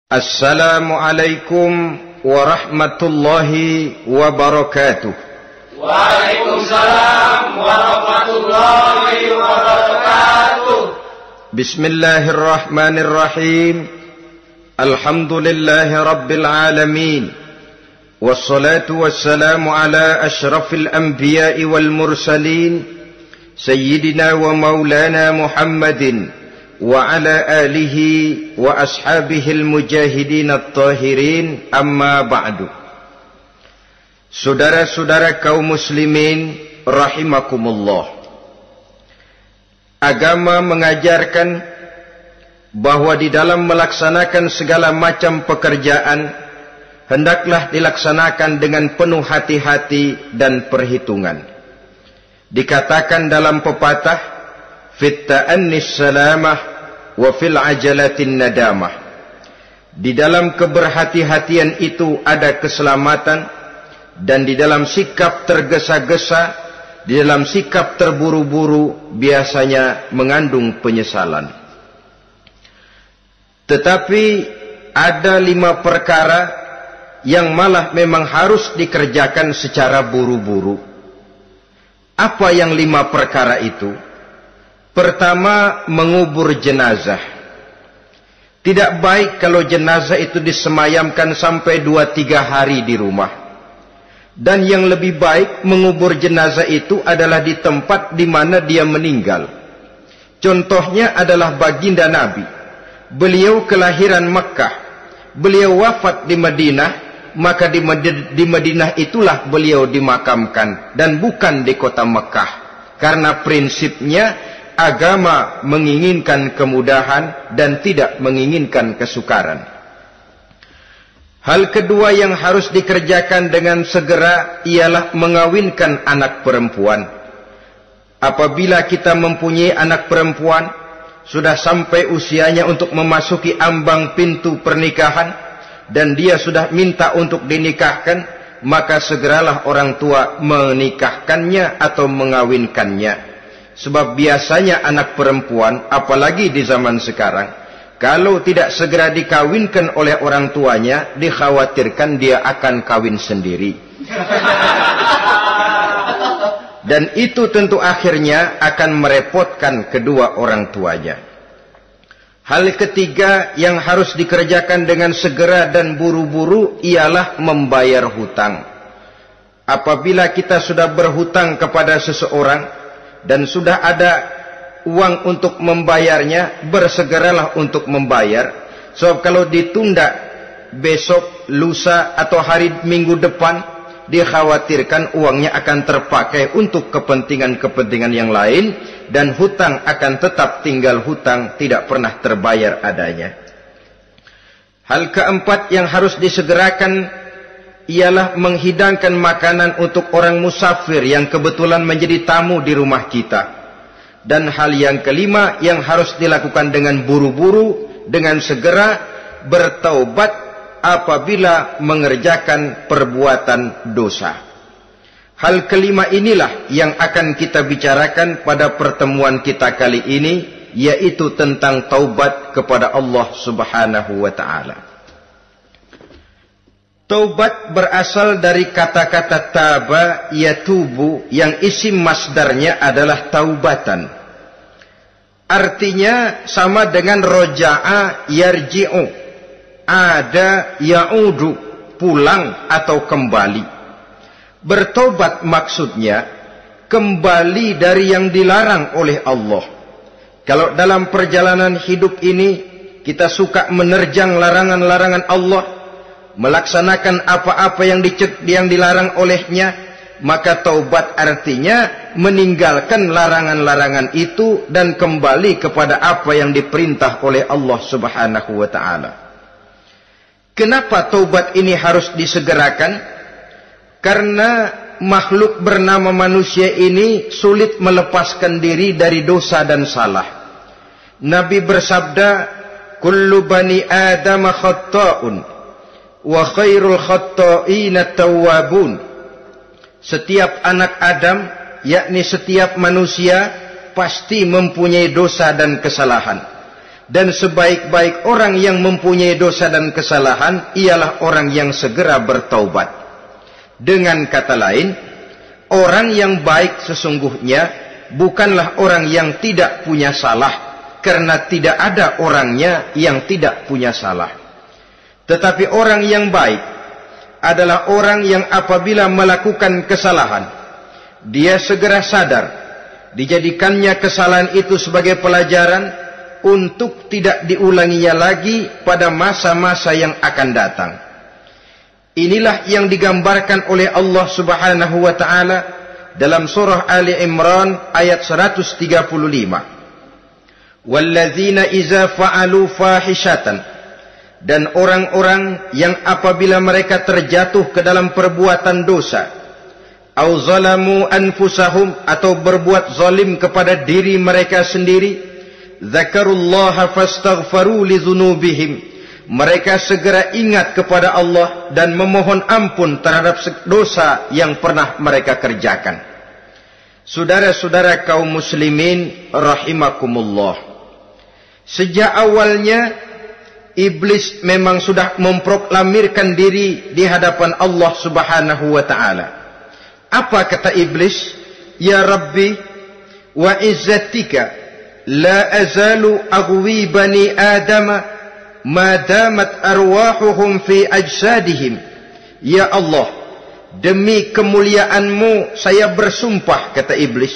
Assalamualaikum warahmatullahi wabarakatuh. Waalaikumsalam warahmatullahi wabarakatuh. Bismillahirrahmanirrahim. Alhamdulillahi rabbil alamin. Wassalatu wassalamu ala ashrafil anbiya'i wal mursalin, Sayyidina wa maulana Muhammadin wa ala alihi wa ashabihil mujahidin at-tahirin, amma ba'du. Saudara-saudara kaum muslimin rahimakumullah, agama mengajarkan bahwa di dalam melaksanakan segala macam pekerjaan hendaklah dilaksanakan dengan penuh hati-hati dan perhitungan. Dikatakan dalam pepatah, fit ta'annis salamah wa fil ajalatin nadamah. Di dalam keberhati-hatian itu ada keselamatan, dan di dalam sikap tergesa-gesa, di dalam sikap terburu-buru biasanya mengandung penyesalan. Tetapi ada 5 perkara yang malah memang harus dikerjakan secara buru-buru. Apa yang 5 perkara itu? Pertama, mengubur jenazah. Tidak baik kalau jenazah itu disemayamkan sampai 2-3 hari di rumah. Dan yang lebih baik, mengubur jenazah itu adalah di tempat di mana dia meninggal. Contohnya adalah baginda Nabi. Beliau kelahiran Mekah. Beliau wafat di Madinah, maka di Madinah itulah beliau dimakamkan, dan bukan di kota Mekah. Karena prinsipnya agama menginginkan kemudahan dan tidak menginginkan kesukaran. Hal kedua yang harus dikerjakan dengan segera ialah mengawinkan anak perempuan. Apabila kita mempunyai anak perempuan, sudah sampai usianya untuk memasuki ambang pintu pernikahan, dan dia sudah minta untuk dinikahkan, maka segeralah orang tua menikahkannya atau mengawinkannya. Sebab biasanya anak perempuan, apalagi di zaman sekarang, kalau tidak segera dikawinkan oleh orang tuanya, dikhawatirkan dia akan kawin sendiri. Dan itu tentu akhirnya akan merepotkan kedua orang tuanya. Hal ketiga yang harus dikerjakan dengan segera dan buru-buru ialah membayar hutang. Apabila kita sudah berhutang kepada seseorang dan sudah ada uang untuk membayarnya, bersegeralah untuk membayar. Sebab kalau ditunda besok, lusa, atau hari minggu depan, dikhawatirkan uangnya akan terpakai untuk kepentingan-kepentingan yang lain, dan hutang akan tetap tinggal hutang, tidak pernah terbayar adanya. Hal keempat yang harus disegerakan ialah menghidangkan makanan untuk orang musafir yang kebetulan menjadi tamu di rumah kita. Dan hal yang kelima yang harus dilakukan dengan buru-buru, dengan segera, bertaubat apabila mengerjakan perbuatan dosa. Hal kelima inilah yang akan kita bicarakan pada pertemuan kita kali ini, yaitu tentang taubat kepada Allah Subhanahu wa ta'ala. Taubat berasal dari kata-kata taba yatubu, yang isim masdarnya adalah taubatan. Artinya sama dengan roja'a yarji'u, ada ya'udu, pulang atau kembali. Bertobat maksudnya kembali dari yang dilarang oleh Allah. Kalau dalam perjalanan hidup ini kita suka menerjang larangan-larangan Allah, melaksanakan apa-apa yang dilarang olehnya, maka taubat artinya meninggalkan larangan-larangan itu dan kembali kepada apa yang diperintah oleh Allah Subhanahu wa ta'ala. Kenapa taubat ini harus disegerakan? Karena makhluk bernama manusia ini sulit melepaskan diri dari dosa dan salah. Nabi bersabda, kullu bani Adam khatta'un wa khairul khatta'ina tawwabun. Setiap anak Adam, yakni setiap manusia, pasti mempunyai dosa dan kesalahan. Dan sebaik-baik orang yang mempunyai dosa dan kesalahan ialah orang yang segera bertaubat. Dengan kata lain, orang yang baik sesungguhnya bukanlah orang yang tidak punya salah, karena tidak ada orangnya yang tidak punya salah. Tetapi orang yang baik adalah orang yang apabila melakukan kesalahan, dia segera sadar, dijadikannya kesalahan itu sebagai pelajaran untuk tidak diulanginya lagi pada masa-masa yang akan datang. Inilah yang digambarkan oleh Allah Subhanahu wa taala dalam surah Ali Imran ayat 135. Walladzina iza fa'alu fahishatan, dan orang-orang yang apabila mereka terjatuh ke dalam perbuatan dosa, au zalamu anfusahum, atau berbuat zalim kepada diri mereka sendiri, dzakarullaha fastaghfaru lidzunubihim, mereka segera ingat kepada Allah dan memohon ampun terhadap dosa yang pernah mereka kerjakan. Saudara-saudara kaum muslimin rahimakumullah, sejak awalnya iblis memang sudah memproklamirkan diri di hadapan Allah Subhanahu wa taala. Apa kata iblis? Ya Rabbi wa izzatika la azalu aghwi bani adama ma damat arwahuhum fi ajsadihim. Ya Allah, demi kemuliaan-Mu saya bersumpah, kata iblis,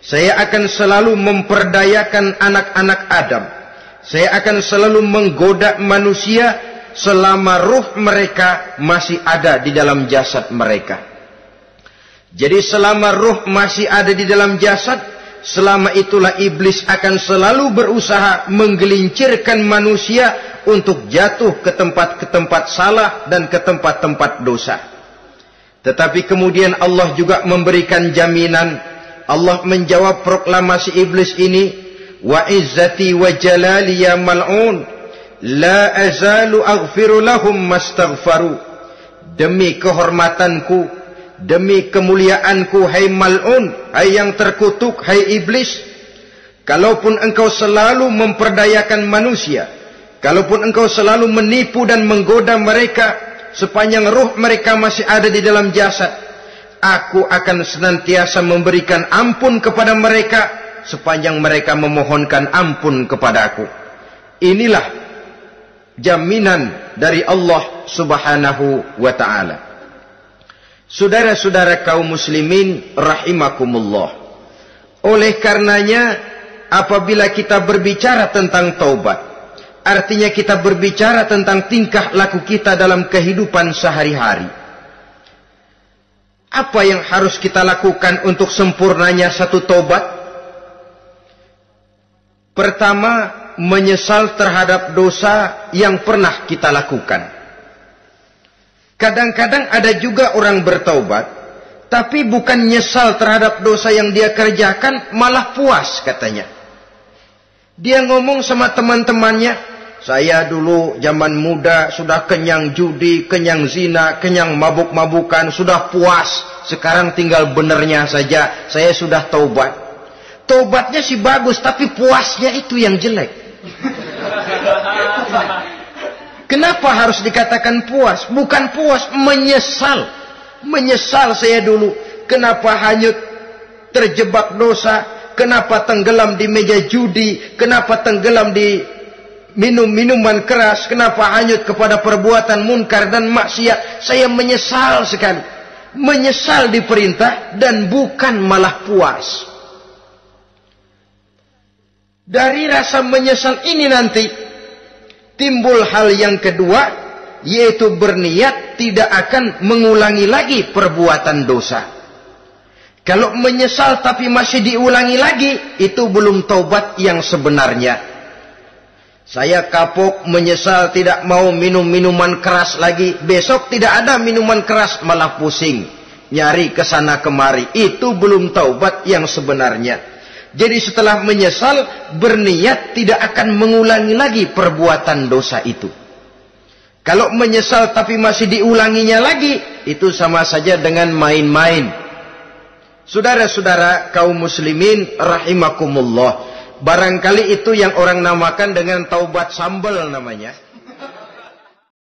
saya akan selalu memperdayakan anak-anak Adam. Saya akan selalu menggoda manusia selama ruh mereka masih ada di dalam jasad mereka. Jadi selama ruh masih ada di dalam jasad, selama itulah iblis akan selalu berusaha menggelincirkan manusia untuk jatuh ke tempat-tempat salah dan ke tempat-tempat dosa. Tetapi kemudian Allah juga memberikan jaminan. Allah menjawab proklamasi iblis ini, wa izzati wa jalali ya mal'un la azalu aghfiru lahum mastaghfaru. Demi kehormatanku, demi kemuliaanku, hai mal'un, hai yang terkutuk, hai iblis, kalaupun engkau selalu memperdayakan manusia, kalaupun engkau selalu menipu dan menggoda mereka sepanjang ruh mereka masih ada di dalam jasad, aku akan senantiasa memberikan ampun kepada mereka sepanjang mereka memohonkan ampun kepadaku. Inilah jaminan dari Allah Subhanahu wa ta'ala. Saudara-saudara kaum muslimin rahimakumullah, oleh karenanya apabila kita berbicara tentang taubat, artinya kita berbicara tentang tingkah laku kita dalam kehidupan sehari-hari. Apa yang harus kita lakukan untuk sempurnanya satu taubat? Pertama, menyesal terhadap dosa yang pernah kita lakukan. Kadang-kadang ada juga orang bertaubat, tapi bukan nyesal terhadap dosa yang dia kerjakan, malah puas katanya. Dia ngomong sama teman-temannya, saya dulu zaman muda sudah kenyang judi, kenyang zina, kenyang mabuk-mabukan, sudah puas. Sekarang tinggal benernya saja, saya sudah taubat. Taubatnya sih bagus, tapi puasnya itu yang jelek. Kenapa harus dikatakan puas? Bukan puas, menyesal. Menyesal saya dulu. Kenapa hanyut terjebak dosa? Kenapa tenggelam di meja judi? Kenapa tenggelam di minum-minuman keras? Kenapa hanyut kepada perbuatan munkar dan maksiat? Saya menyesal sekali. Menyesal diperintah dan bukan malah puas. Dari rasa menyesal ini nanti timbul hal yang kedua, yaitu berniat tidak akan mengulangi lagi perbuatan dosa. Kalau menyesal tapi masih diulangi lagi, itu belum taubat yang sebenarnya. Saya kapok, menyesal, tidak mau minum minuman keras lagi. Besok tidak ada minuman keras, malah pusing, nyari kesana kemari. Itu belum taubat yang sebenarnya. Jadi setelah menyesal, berniat tidak akan mengulangi lagi perbuatan dosa itu. Kalau menyesal tapi masih diulanginya lagi, itu sama saja dengan main-main. Saudara-saudara kaum muslimin rahimakumullah, Barangkali itu yang orang namakan dengan taubat sambal namanya.